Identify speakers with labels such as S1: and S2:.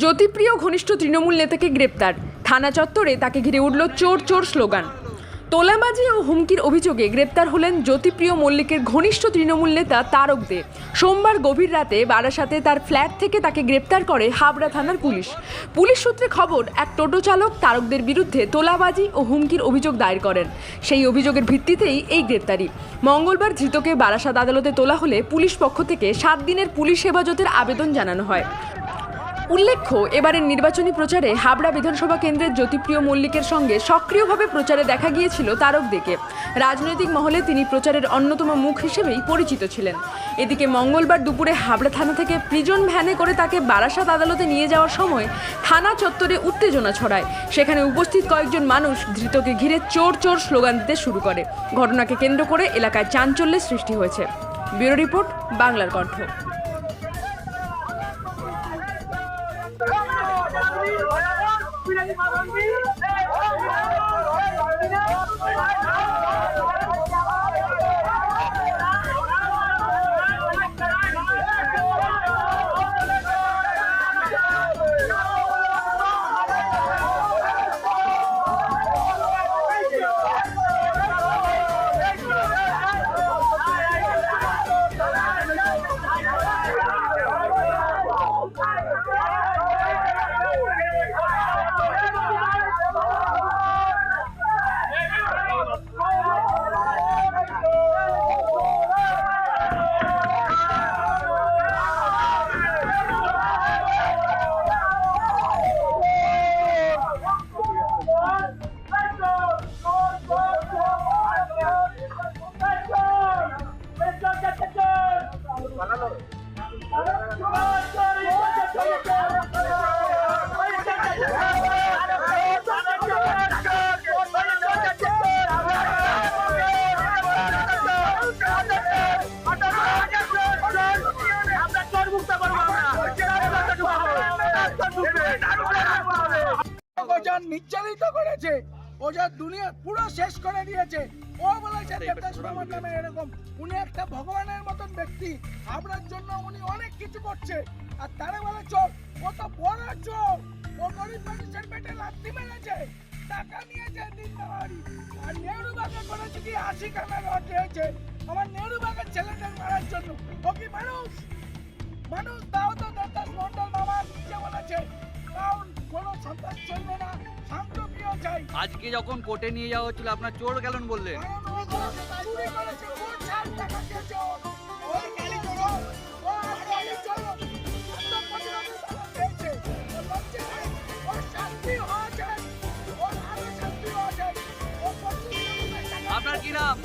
S1: জ্যোতিপ্রিয় ঘনিষ্ঠ তৃণমূল নেতাকে গ্রেপ্তার, থানা চত্বরে তাকে ঘিরে উঠল চোর চোর স্লোগান। তোলাবাজি ও হুমকির অভিযোগে গ্রেপ্তার হলেন জ্যোতিপ্রিয় মল্লিকের ঘনিষ্ঠ তৃণমূল নেতা তারক দে। সোমবার গভীর রাতে বারাসাতে তার ফ্ল্যাট থেকে তাকে গ্রেপ্তার করে হাবড়া থানার পুলিশ। পুলিশ সূত্রে খবর, এক টোটো চালক তারকদের বিরুদ্ধে তোলাবাজি ও হুমকির অভিযোগ দায়ের করেন। সেই অভিযোগের ভিত্তিতেই এই গ্রেপ্তারি। মঙ্গলবার ধৃতকে বারাসাত আদালতে তোলা হলে পুলিশ পক্ষ থেকে 7 দিনের পুলিশ হেফাজতের আবেদন জানানো হয়। উল্লেখ্য, এবারের নির্বাচনী প্রচারে হাবড়া বিধানসভা কেন্দ্রের জ্যোতিপ্রিয় মল্লিকের সঙ্গে সক্রিয়ভাবে প্রচারে দেখা গিয়েছিল তারক দেকে। রাজনৈতিক মহলে তিনি প্রচারের অন্যতম মুখ হিসেবেই পরিচিত ছিলেন। এদিকে মঙ্গলবার দুপুরে হাবড়া থানা থেকে প্রিজন ভ্যানে করে তাকে বারাসাত আদালতে নিয়ে যাওয়ার সময় থানা চত্বরে উত্তেজনা ছড়ায়। সেখানে উপস্থিত কয়েকজন মানুষ ধৃতকে ঘিরে চোর চোর স্লোগান দিতে শুরু করে। ঘটনাকে কেন্দ্র করে এলাকায় চাঞ্চল্যের সৃষ্টি হয়েছে। ব্যুরো রিপোর্ট, বাংলার কণ্ঠ।
S2: নির্যাতিত করেছে, ও যা দুনিয়া পুরো শেষ করে দিয়েছে। ও বলেছে আমার নামে এরকম, উনি একটা ভগবানের মতন ব্যক্তি, আপনার জন্য উনি অনেক কিছু করছে। আর তারা বলে চোর, ও তো বড় চোর। ও গরিব মানুষের পেটে লাথি মেরেছে, টাকা নিয়েছে দিনদারি। আর নেহরুবাগে করেছে কি 80 খানা রড রয়েছে আমার নেহরুবাগের ছেলেদের মারার জন্য। ও কি মানুষ? মানুষ তাও তো দত্তাস মন্ডল মামা নিজে বলেছে কোনো সন্ত্রাস চলবে না, শান্তপ্রিয় চাই।
S3: আজকে যখন কোর্টে নিয়ে যাওয়া হচ্ছিল আপনার চোর গেলেন বললেন, আপনার কি নাম?